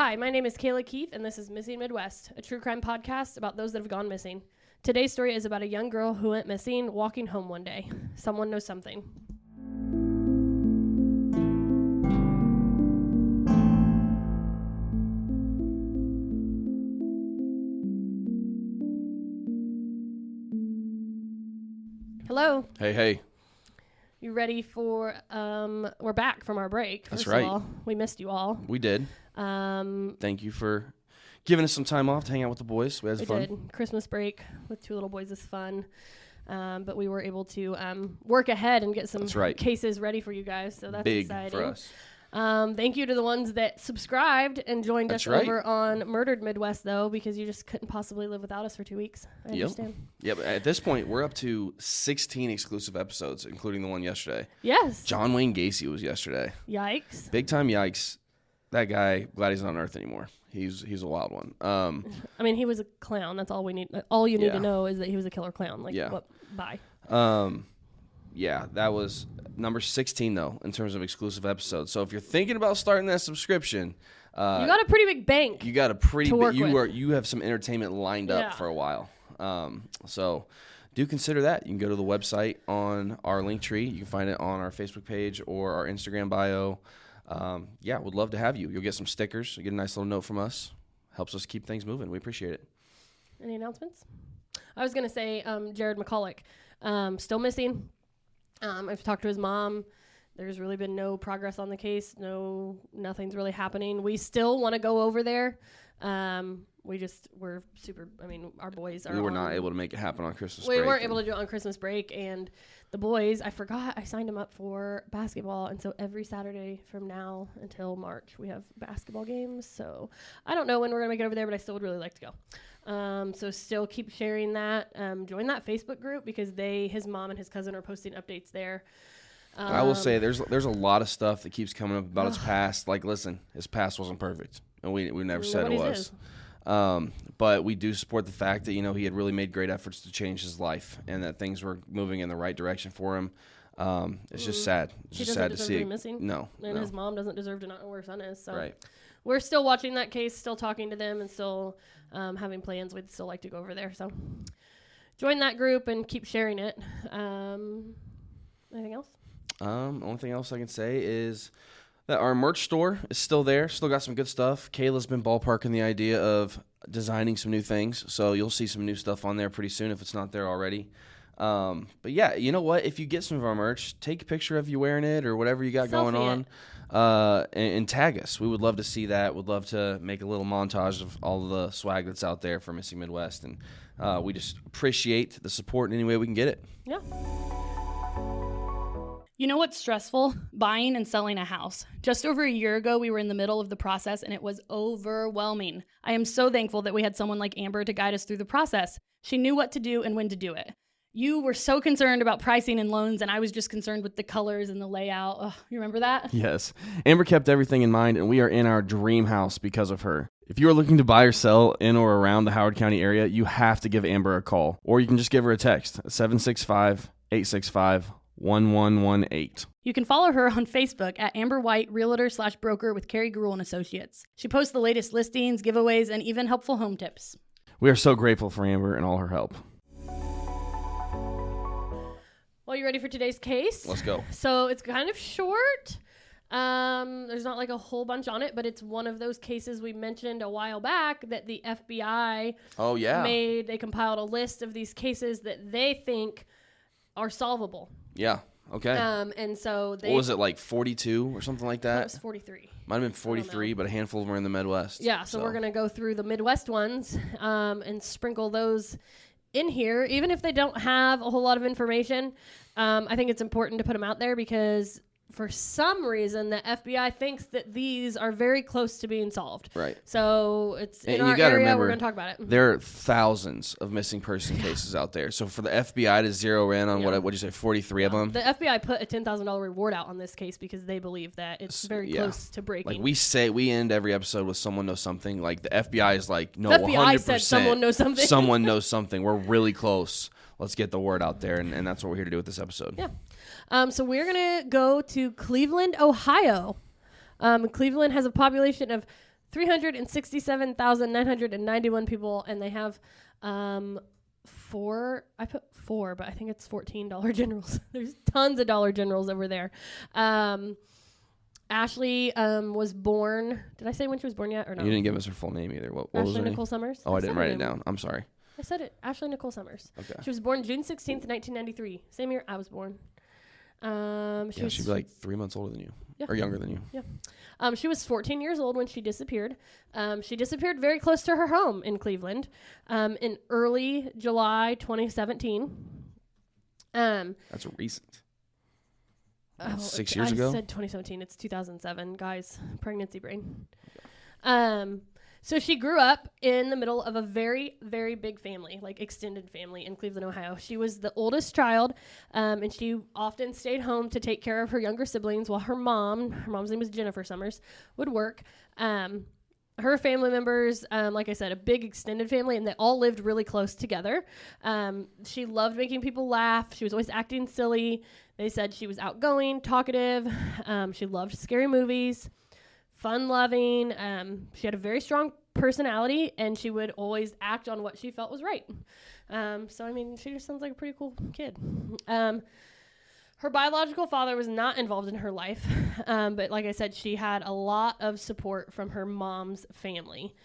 Hi, my name is Kayla Keith, and this is Missing Midwest, a true crime podcast about those that have gone missing. Today's story is about a young girl who went missing walking home one day. Someone knows something. Hello. Hey. You ready for, we're back from our break. That's first right. Of all. We missed you all. We did. Thank you for giving us some time off to hang out with the boys. We had fun. Did. Christmas break with two little boys is fun. But we were able to work ahead and get some cases ready for you guys. So that's big exciting. For us. Thank you to the ones that subscribed and joined us over on Murdered Midwest, though, because you just couldn't possibly live without us for 2 weeks. I understand. Yep. At this point, we're up to 16 exclusive episodes, including the one yesterday. Yes. John Wayne Gacy was yesterday. Yikes. Big time yikes. That guy, glad he's not on Earth anymore. He's a wild one. I mean, he was a clown. That's all we need. All you need to know is that he was a killer clown. Bye. Yeah, that was number 16, though, in terms of exclusive episodes. So if you're thinking about starting that subscription, you got a pretty big bank. You got a pretty big. You have some entertainment lined up for a while. So do consider that. You can go to the website on our link tree. You can find it on our Facebook page or our Instagram bio. Would love to have you. You'll get some stickers. You get a nice little note from us. Helps us keep things moving. We appreciate it. Any announcements? I was going to say Jared McCulloch, still missing. I've talked to his mom. There's really been no progress on the case. Nothing's really happening. We still want to go over there. We're super, our boys are. We were not able to make it happen on Christmas break. We weren't able to do it on Christmas break. And the boys, I forgot, I signed them up for basketball. And so every Saturday from now until March, we have basketball games. So I don't know when we're going to make it over there, but I still would really like to go. So still keep sharing that. Join that Facebook group because his mom and his cousin are posting updates there. I will say there's a lot of stuff that keeps coming up about his past. Like, listen, his past wasn't perfect, and we never said it was. But we do support the fact that he had really made great efforts to change his life, and that things were moving in the right direction for him. It's just sad. It's just sad to see. He doesn't deserve to be missing. No, and his mom doesn't deserve to not know where her son is. So right. We're still watching that case, still talking to them, and still having plans. We'd still like to go over there. So join that group and keep sharing it. Anything else? Only thing else I can say is that our merch store is still there. Still got some good stuff. Kayla's been ballparking the idea of designing some new things, so you'll see some new stuff on there pretty soon if it's not there already. But yeah, you know what? If you get some of our merch, take a picture of you wearing it or whatever you got going on, and tag us. We would love to see that. Would love to make a little montage of all the swag that's out there for Missing Midwest, and we just appreciate the support in any way we can get it. Yeah. You know what's stressful? Buying and selling a house. Just over a year ago, we were in the middle of the process and it was overwhelming. I am so thankful that we had someone like Amber to guide us through the process. She knew what to do and when to do it. You were so concerned about pricing and loans, and I was just concerned with the colors and the layout. Oh, you remember that? Yes. Amber kept everything in mind, and we are in our dream house because of her. If you are looking to buy or sell in or around the Howard County area, you have to give Amber a call, or you can just give her a text, 765-865-1118. You can follow her on Facebook at Amber White, Realtor/Broker with Carrie Gruhl and Associates. She posts the latest listings, giveaways, and even helpful home tips. We are so grateful for Amber and all her help. Well, you ready for today's case? Let's go. So it's kind of short. There's not like a whole bunch on it, but it's one of those cases we mentioned a while back that the FBI made. They compiled a list of these cases that they think are solvable. Yeah. Okay. And so what was it, like 42 or something like that? It was 43. Might have been 43, but a handful of them are in the Midwest. Yeah. So we're gonna go through the Midwest ones and sprinkle those in here, even if they don't have a whole lot of information. I think it's important to put them out there because for some reason the FBI thinks that these are very close to being solved. Right. So it's in and our you gotta area. Remember, we're going to talk about it. There are thousands of missing person cases out there. So for the FBI to zero in on what did you say, 43 of them? The FBI put a $10,000 reward out on this case because they believe that it's very close to breaking. Like we end every episode with someone knows something. Like the FBI is like, no, the FBI 100%. said someone knows something. Someone knows something. We're really close. Let's get the word out there, and that's what we're here to do with this episode. Yeah. So we're going to go to Cleveland, Ohio. Cleveland has a population of 367,991 people, and they have four. I put 4, but I think it's 14 Dollar Generals. There's tons of Dollar Generals over there. Ashley was born. Did I say when she was born yet or no? You didn't give us her full name either. What was Ashley her name? Nicole Summers. Oh, I didn't write it down. I'm sorry. I said it. Ashley Nicole Summers. Okay. She was born June 16th, 1993. Same year I was born. She'd be like 3 months older than you. Yeah. Or younger than you. Yeah. She was 14 years old when she disappeared. She disappeared very close to her home in Cleveland in early July 2017. That's recent. 6 years ago? I said 2017. It's 2007, guys. Pregnancy brain. So she grew up in the middle of a very, very big family, like extended family in Cleveland, Ohio. She was the oldest child, and she often stayed home to take care of her younger siblings while her mom's name was Jennifer Summers, would work. Her family members, like I said, a big extended family, and they all lived really close together. She loved making people laugh. She was always acting silly. They said she was outgoing, talkative. She loved scary movies. Fun-loving. She had a very strong personality, and she would always act on what she felt was right. So, I mean, she just sounds like a pretty cool kid. Her biological father was not involved in her life, but like I said, she had a lot of support from her mom's family.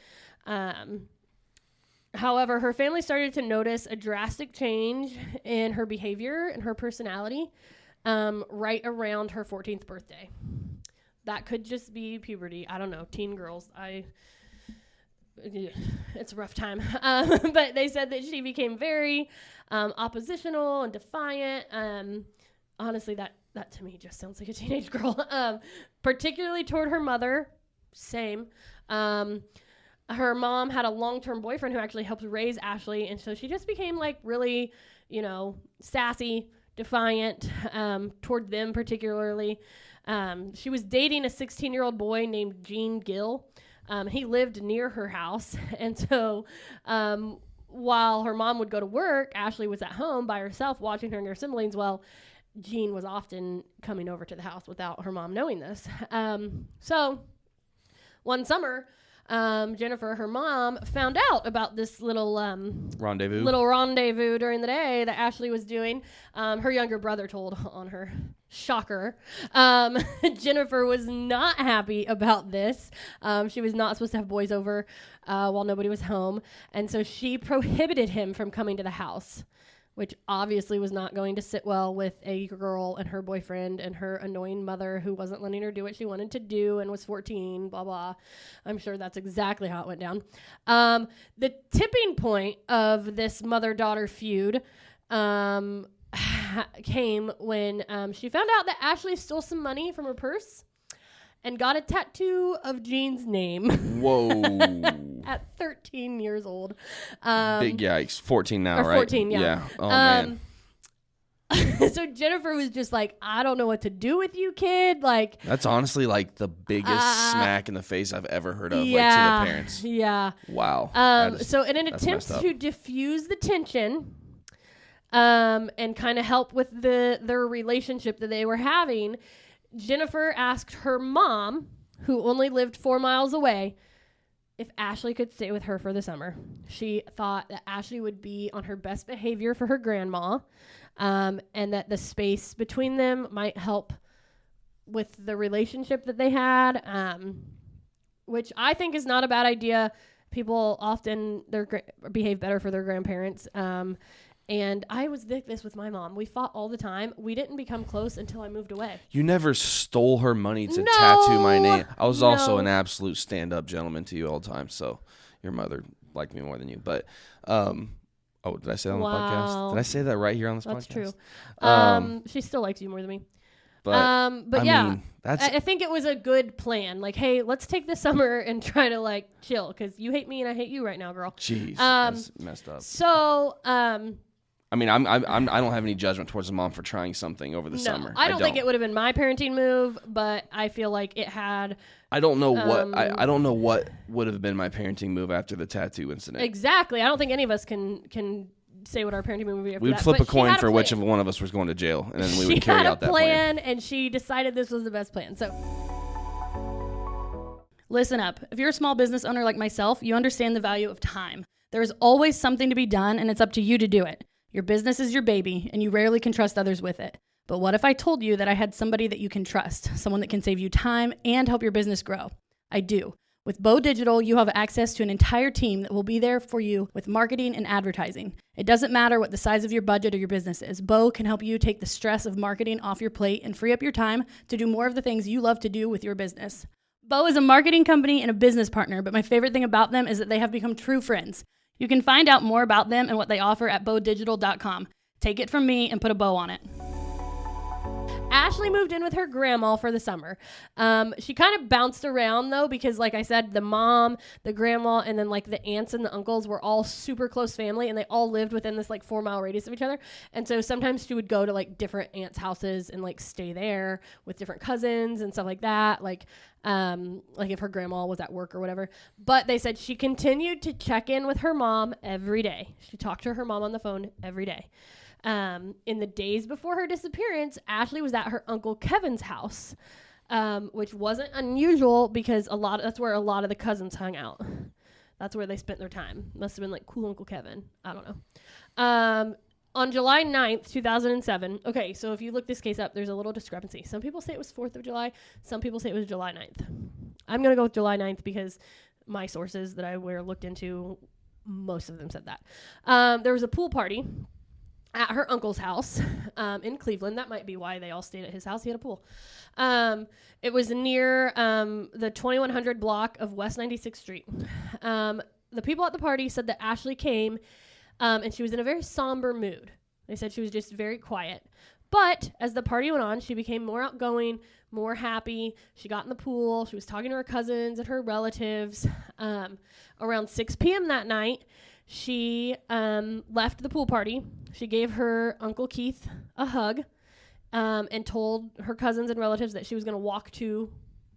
However, her family started to notice a drastic change in her behavior and her personality right around her 14th birthday. That could just be puberty. I don't know. Teen girls. It's a rough time. But they said that she became very oppositional and defiant. Honestly, that to me just sounds like a teenage girl. Particularly toward her mother. Same. Her mom had a long-term boyfriend who actually helped raise Ashley. And so she just became like really, sassy, defiant toward them particularly. She was dating a 16-year-old boy named Gene Gill. He lived near her house. And so while her mom would go to work, Ashley was at home by herself watching her and her siblings. Well, Gene was often coming over to the house without her mom knowing this. So one summer, Jennifer, her mom, found out about this little rendezvous during the day that Ashley was doing. Her younger brother told on her. Shocker. Jennifer was not happy about this. She was not supposed to have boys over while nobody was home. And so she prohibited him from coming to the house, which obviously was not going to sit well with a girl and her boyfriend and her annoying mother who wasn't letting her do what she wanted to do and was 14, blah, blah. I'm sure that's exactly how it went down. The tipping point of this mother-daughter feud came when she found out that Ashley stole some money from her purse and got a tattoo of Gene's name. Whoa. At 13 years old. Big yikes. 14 now, right? 14, yeah. Yeah. Oh, man. So Jennifer was just like, I don't know what to do with you, kid. Like, that's honestly like the biggest smack in the face I've ever heard of, yeah, like to the parents. Yeah. Wow. So in an attempt to diffuse the tension, and kind of help with their relationship that they were having, Jennifer asked her mom, who only lived 4 miles away, if Ashley could stay with her for the summer. She thought that Ashley would be on her best behavior for her grandma, and that the space between them might help with the relationship that they had, which I think is not a bad idea. People often behave better for their grandparents. And I was like this with my mom. We fought all the time. We didn't become close until I moved away. You never stole her money to tattoo my name. I was also an absolute stand-up gentleman to you all the time. So your mother liked me more than you. But, did I say that on the podcast? Did I say that right here on this podcast? That's true. She still likes you more than me. But yeah, I think it was a good plan. Like, hey, let's take this summer and try to like chill because you hate me and I hate you right now, girl. Jeez, that's messed up. So, I mean, I don't have any judgment towards the mom for trying something over the summer. I don't think it would have been my parenting move, but I feel like it had. I don't know I don't know what would have been my parenting move after the tattoo incident. Exactly. I don't think any of us can say what our parenting move would be after we would that. Flip a coin for which of one of us was going to jail, and then we would carry out that plan. And she decided this was the best plan. So Listen up. If you're a small business owner like myself, you understand the value of time. There is always something to be done, and it's up to you to do it. Your business is your baby, and you rarely can trust others with it. But what if I told you that I had somebody that you can trust, someone that can save you time and help your business grow? I do. With Bo Digital, you have access to an entire team that will be there for you with marketing and advertising. It doesn't matter what the size of your budget or your business is. Bo can help you take the stress of marketing off your plate and free up your time to do more of the things you love to do with your business. Bo is a marketing company and a business partner, but my favorite thing about them is that they have become true friends. You can find out more about them and what they offer at bodigital.com. Take it from me and put a bow on it. Ashley moved in with her grandma for the summer. She kind of bounced around though, because like I said, the mom, the grandma, and then like the aunts and the uncles were all super close family, and they all lived within this like 4-mile radius of each other. And so sometimes she would go to like different aunts' houses and like stay there with different cousins and stuff like that. Like if her grandma was at work or whatever. But they said she continued to check in with her mom every day. She talked to her mom on the phone every day. In the days before her disappearance, Ashley was at her Uncle Kevin's house, which wasn't unusual because that's where a lot of the cousins hung out. That's where they spent their time. Must have been like cool Uncle Kevin. I don't know. On July 9th, 2007. Okay, so if you look this case up, there's a little discrepancy. Some people say it was 4th of July. Some people say it was July 9th. I'm going to go with July 9th because my sources that I looked into, most of them said that. There was a pool party at her uncle's house in Cleveland. That might be why they all stayed at his house. He had a pool. It was near the 2100 block of West 96th Street. The people at the party said that Ashley came and she was in a very somber mood. They said she was just very quiet. But as the party went on, she became more outgoing, more happy. She got in the pool. She was talking to her cousins and her relatives. Around 6 p.m. that night, she left the pool party. She gave her Uncle Keith a hug and told her cousins and relatives that she was going to walk to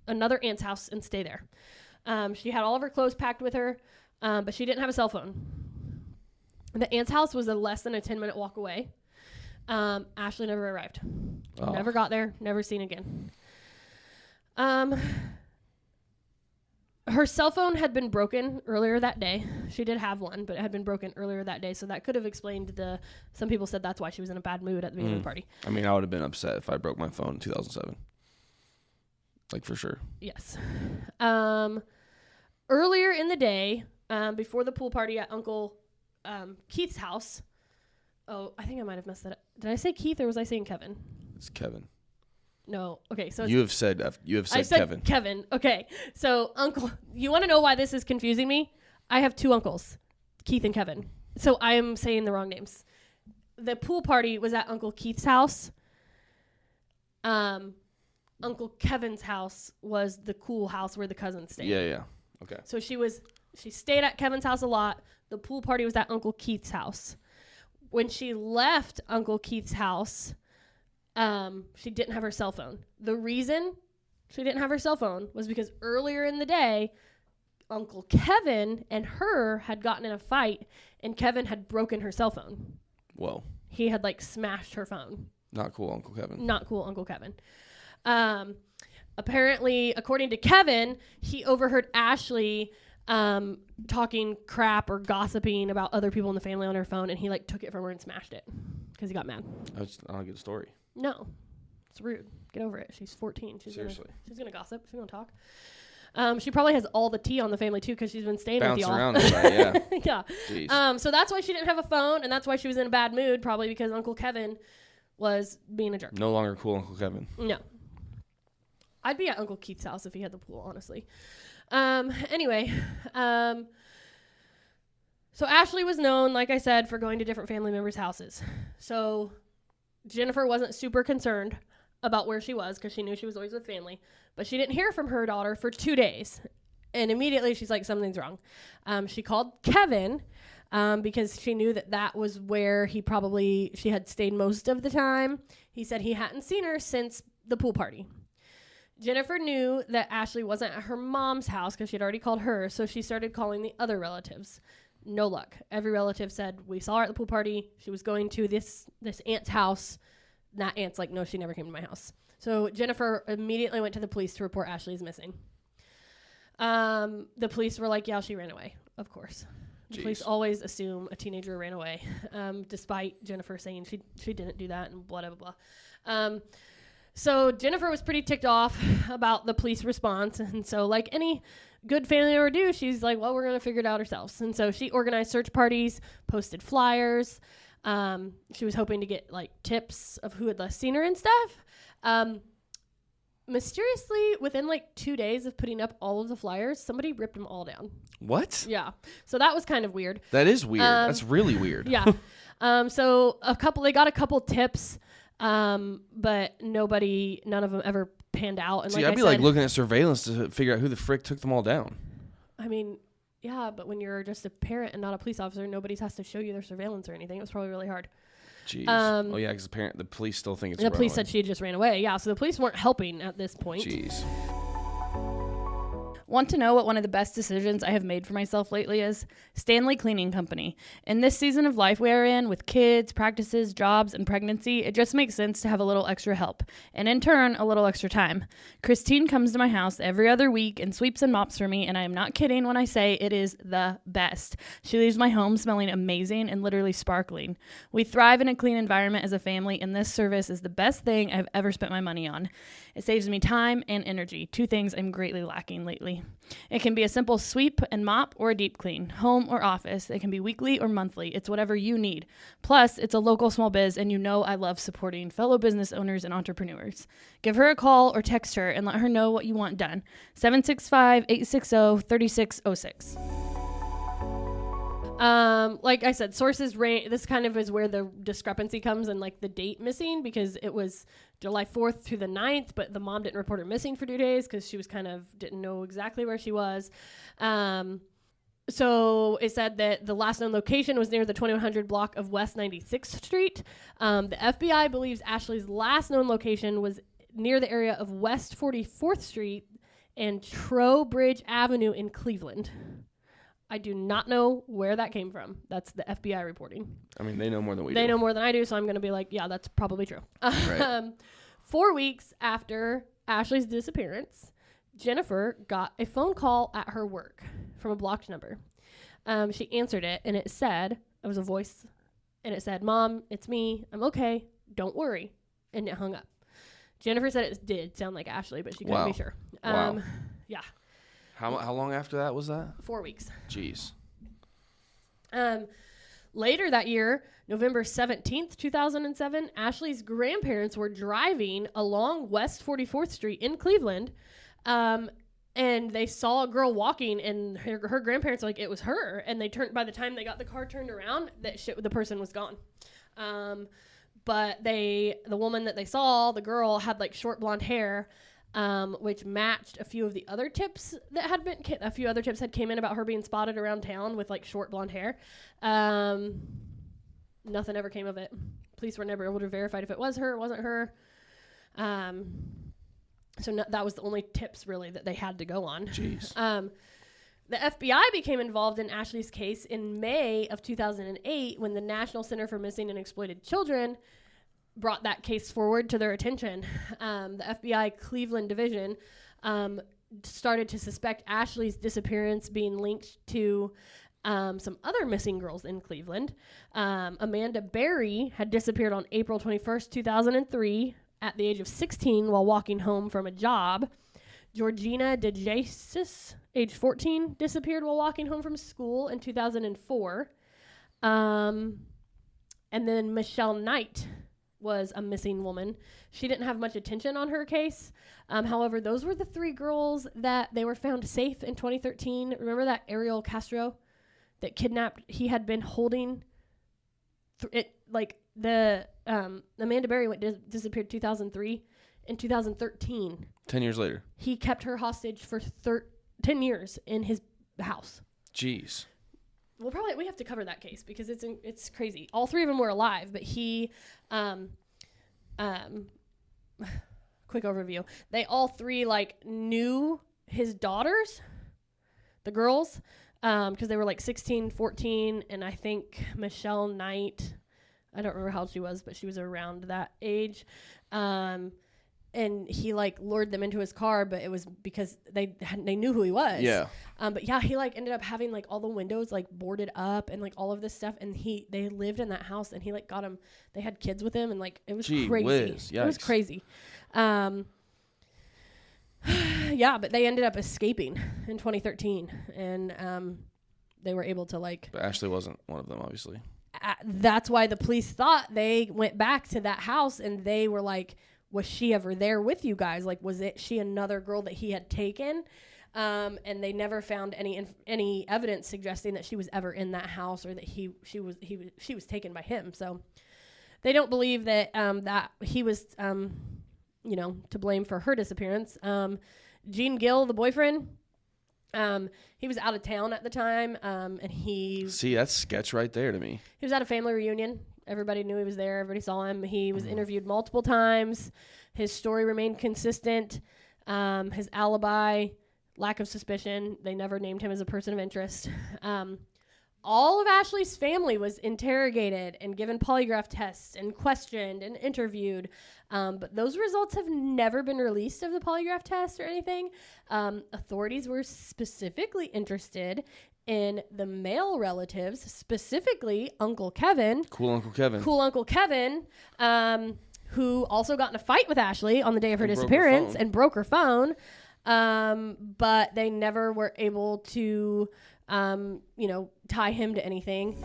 another aunt's house and stay there. She had all of her clothes packed with her, but she didn't have a cell phone. The aunt's house was less than a 10-minute walk away. Ashley never arrived. Oh. Never got there. Never seen again. Her cell phone had been broken earlier that day. She did have one, but it had been broken earlier that day, so that could have explained some people said that's why she was in a bad mood at the beginning of the party. I mean, I would have been upset if I broke my phone in 2007. Like, for sure. Yes. Earlier in the day, before the pool party at Uncle Keith's house. Oh, I think I might have messed that up. Did I say Keith or was I saying Kevin? It's Kevin. No. Okay. So you have said I said Kevin. Kevin. Okay. So Uncle, you want to know why this is confusing me? I have 2 uncles, Keith and Kevin. So I am saying the wrong names. The pool party was at Uncle Keith's house. Uncle Kevin's house was the cool house where the cousins stayed. Yeah. Okay. So she stayed at Kevin's house a lot. The pool party was at Uncle Keith's house. When she left Uncle Keith's house, she didn't have her cell phone. The reason she didn't have her cell phone was because earlier in the day, Uncle Kevin and her had gotten in a fight, and Kevin had broken her cell phone. Whoa. He had, smashed her phone. Not cool, Uncle Kevin. Not cool, Uncle Kevin. Apparently, according to Kevin, he overheard Ashley talking crap or gossiping about other people in the family on her phone, and he took it from her and smashed it because he got mad. I don't get the story. No, it's rude. Get over it. She's 14. Seriously. She's gonna gossip. She's gonna talk. She probably has all the tea on the family too because she's been staying with y'all. Around that, yeah. Yeah. Jeez. So that's why she didn't have a phone, and that's why she was in a bad mood, probably because Uncle Kevin was being a jerk. No longer cool, Uncle Kevin. No. I'd be at Uncle Keith's house if he had the pool, honestly. Anyway, so Ashley was known, like I said, for going to different family members' houses. So Jennifer wasn't super concerned about where she was because she knew she was always with family, but she didn't hear from her daughter for 2 days. And immediately she's like, something's wrong. She called Kevin because she knew that was where she had stayed most of the time. He said he hadn't seen her since the pool party. Jennifer knew that Ashley wasn't at her mom's house because she had already called her, so she started calling the other relatives. No luck. Every relative said, we saw her at the pool party. She was going to this aunt's house. And that aunt's like, no, she never came to my house. So Jennifer immediately went to the police to report Ashley's missing. The police were like, yeah, she ran away. Of course. The police always assume a teenager ran away, despite Jennifer saying she didn't do that and blah, blah, blah. So Jennifer was pretty ticked off about the police response. And so like any good family would do, she's like, well, we're going to figure it out ourselves. And so she organized search parties, posted flyers. She was hoping to get like tips of who had last seen her and stuff. Mysteriously, within like 2 days of putting up all of the flyers, somebody ripped them all down. What? Yeah. So that was kind of weird. That is weird. That's really weird. Yeah. So they got a couple tips, but none of them ever panned out. And See, I'd be like looking at surveillance to figure out who the frick took them all down. I mean, yeah, but when you're just a parent and not a police officer, nobody has to show you their surveillance or anything. It was probably really hard. Jeez. Oh yeah, because the police still think it's. The police said she just ran away. Yeah, so the police weren't helping at this point. Jeez. Want to know what one of the best decisions I have made for myself lately is? Stanley Cleaning Company. In this season of life we are in, with kids, practices, jobs, and pregnancy, it just makes sense to have a little extra help, and in turn, a little extra time. Christine comes to my house every other week and sweeps and mops for me, and I am not kidding when I say it is the best. She leaves my home smelling amazing and literally sparkling. We thrive in a clean environment as a family, and this service is the best thing I've ever spent my money on. It saves me time and energy, two things I'm greatly lacking lately. It can be a simple sweep and mop or a deep clean, home or office. It can be weekly or monthly. It's whatever you need. Plus, it's a local small biz, and you know I love supporting fellow business owners and entrepreneurs. Give her a call or text her and let her know what you want done. 765-860-3606. Like I said, sources this kind of is where the discrepancy comes and like the date missing, because it was July 4th to the 9th, but the mom didn't report her missing for 2 days because she was didn't know exactly where she was. So it said that the last known location was near the 2100 block of West 96th Street. The FBI believes Ashley's last known location was near the area of West 44th Street and Trowbridge Avenue in Cleveland. I do not know where that came from. That's the FBI reporting. I mean, they know more than we do. They know more than I do, so I'm going to be like, yeah, that's probably true. Right. 4 weeks after Ashley's disappearance, Jennifer got a phone call at her work from a blocked number. She answered it, and it was a voice, and it said, "Mom, it's me. I'm okay. Don't worry." And it hung up. Jennifer said it did sound like Ashley, but she couldn't be sure. Wow. Yeah. How long after that was that? 4 weeks. Jeez. Later that year, November 17th, 2007, Ashley's grandparents were driving along West 44th Street in Cleveland, and they saw a girl walking, and her grandparents were like, it was her. And by the time they got the car turned around, the person was gone. But the woman that they saw, the girl, had like short blonde hair, which matched a few of the other tips a few other tips had came in about her being spotted around town with like short blonde hair. Nothing ever came of it. Police were never able to verify if it was her or wasn't her. That was the only tips really that they had to go on. Jeez. The FBI became involved in Ashley's case in May of 2008 when the National Center for Missing and Exploited Children brought that case forward to their attention. The FBI Cleveland division started to suspect Ashley's disappearance being linked to some other missing girls in Cleveland. Amanda Berry had disappeared on April 21st, 2003 at the age of 16 while walking home from a job. Georgina DeJesus, age 14, disappeared while walking home from school in 2004. And then Michelle Knight was a missing woman. She didn't have much attention on her case. However, those were the 3 girls that they were found safe in 2013. Remember that Ariel Castro that kidnapped? He had been holding Amanda Berry disappeared 2003. In 2013, 10 years later, he kept her hostage for 10 years in his house. Jeez. We have to cover that case because it's crazy. All 3 of them were alive, but he, quick overview. They all 3 knew his daughters, the girls, because they were 16, 14, and I think Michelle Knight, I don't remember how old she was, but she was around that age. and he like lured them into his car, but it was because they knew who he was. Yeah. But yeah, he like ended up having like all the windows like boarded up and like all of this stuff, and they lived in that house, and he like got them. They had kids with him, and like it was crazy. Whiz. It was crazy. Yeah, but they ended up escaping in 2013, and they were able to like. But Ashley wasn't one of them, obviously. That's why the police thought they went back to that house, and they were like, was she ever there with you guys? Like, was she another girl that he had taken? And they never found any evidence suggesting that she was ever in that house, or that she was taken by him. So they don't believe that that he was to blame for her disappearance. Gene Gill, the boyfriend, he was out of town at the time, and see, that's sketch right there to me. He was at a family reunion. Everybody knew he was there. Everybody saw him. He was interviewed multiple times. His story remained consistent. His alibi, lack of suspicion. They never named him as a person of interest. All of Ashley's family was interrogated and given polygraph tests and questioned and interviewed. But those results have never been released of the polygraph test or anything. Authorities were specifically interested in the male relatives, specifically Uncle Kevin. Cool Uncle Kevin. Cool Uncle Kevin, who also got in a fight with Ashley on the day of her disappearance and broke her phone. But they never were able to, tie him to anything.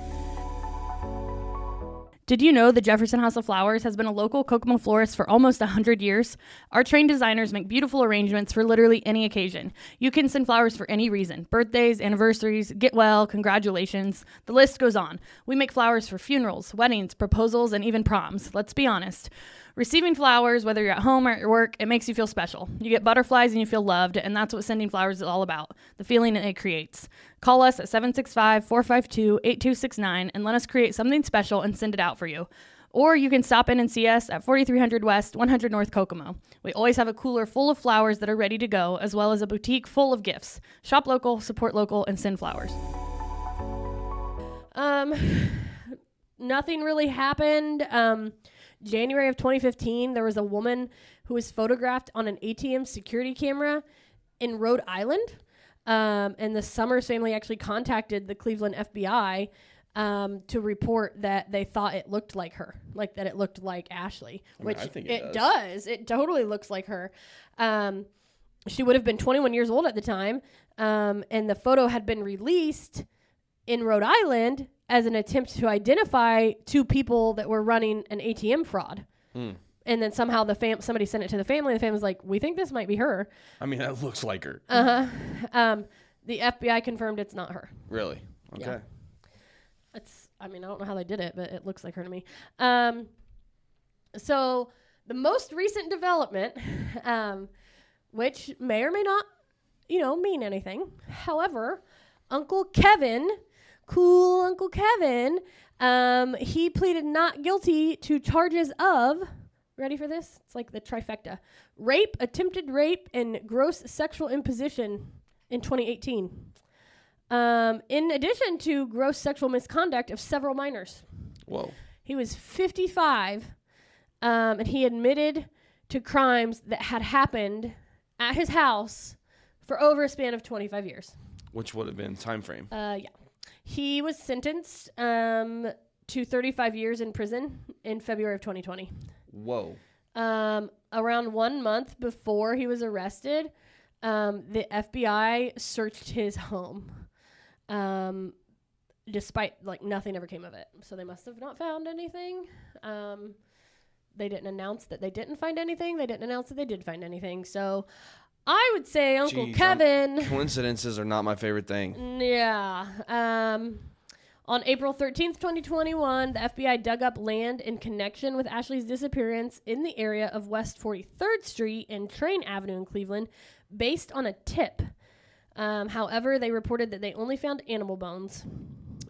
Did you know the Jefferson House of Flowers has been a local Kokomo florist for almost 100 years? Our trained designers make beautiful arrangements for literally any occasion. You can send flowers for any reason. Birthdays, anniversaries, get well, congratulations. The list goes on. We make flowers for funerals, weddings, proposals, and even proms. Let's be honest. Receiving flowers, whether you're at home or at work, it makes you feel special. You get butterflies and you feel loved, and that's what sending flowers is all about, the feeling it creates. Call us at 765-452-8269 and let us create something special and send it out for you. Or you can stop in and see us at 4300 West, 100 North Kokomo. We always have a cooler full of flowers that are ready to go, as well as a boutique full of gifts. Shop local, support local, and send flowers. Nothing really happened. January of 2015, there was a woman who was photographed on an ATM security camera in Rhode Island. And the Summers family actually contacted the Cleveland FBI to report that they thought it looked like her, like that it looked like Ashley, which I think it does. It totally looks like her. She would have been 21 years old at the time. And the photo had been released in Rhode Island as an attempt to identify two people that were running an ATM fraud. And then somehow somebody sent it to the family. The family was like, we think this might be her. I mean, that looks like her. The FBI confirmed it's not her. Really? Okay. Yeah. I don't know how they did it, but it looks like her to me. So the most recent development, which may or may not, mean anything. However, Uncle Kevin, cool Uncle Kevin, he pleaded not guilty to charges of, ready for this? It's like the trifecta: rape, attempted rape, and gross sexual imposition in 2018. In addition to gross sexual misconduct of several minors. Whoa. He was 55, and he admitted to crimes that had happened at his house for over a span of 25 years. Which would have been time frame. Yeah. He was sentenced to 35 years in prison in February of 2020. Whoa. Around 1 month before he was arrested, the FBI searched his home. Despite nothing ever came of it. So they must have not found anything. They didn't announce that they didn't find anything. They didn't announce that they did find anything. So I would say Uncle Kevin. Coincidences are not my favorite thing. Yeah. On April 13th, 2021, the FBI dug up land in connection with Ashley's disappearance in the area of West 43rd Street and Train Avenue in Cleveland based on a tip. However, they reported that they only found animal bones.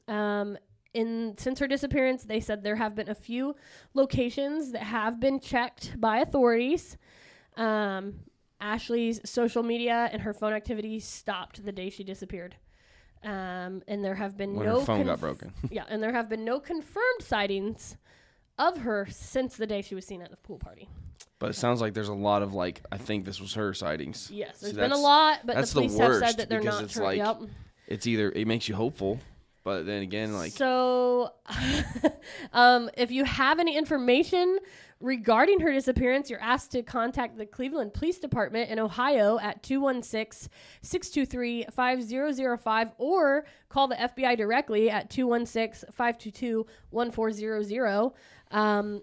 Since her disappearance, they said there have been a few locations that have been checked by authorities. Ashley's social media and her phone activity stopped the day she disappeared. And there have been when her phone got broken. Yeah, and there have been no confirmed sightings of her since the day she was seen at the pool party. But it sounds like there's a lot of like, I think this was her sightings. Yes, there's been a lot, but the police have said that they're not it's true. like, Yep. it's either, it makes you hopeful, but then again, like. So, if you have any information regarding her disappearance, you're asked to contact the Cleveland Police Department in Ohio at 216-623-5005 or call the FBI directly at 216-522-1400.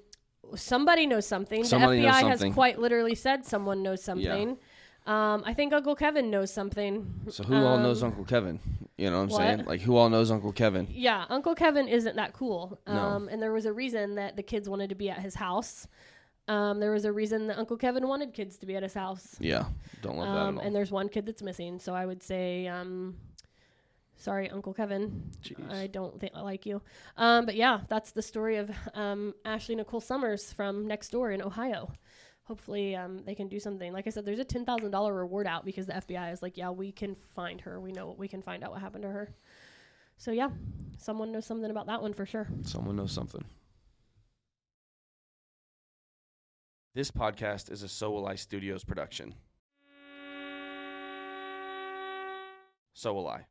Somebody knows something. Somebody the knows FBI something. has quite literally said someone knows something. I think Uncle Kevin knows something. So who all knows Uncle Kevin? You know what I'm saying? Like, who all knows Uncle Kevin? Yeah, Uncle Kevin isn't that cool. No. And there was a reason that the kids wanted to be at his house. There was a reason that Uncle Kevin wanted kids to be at his house. Yeah, don't love that at all. And there's one kid that's missing, so I would say, sorry, Uncle Kevin. Jeez. I don't think I like you. But yeah, that's the story of Ashley Nicole Summers from next door in Ohio. Hopefully they can do something. Like I said, there's a $10,000 reward out because the FBI is like, yeah, we can find her. We can find out what happened to her. So yeah, someone knows something about that one for sure. Someone knows something. This podcast is a So.Will.I.Studos production. So will I.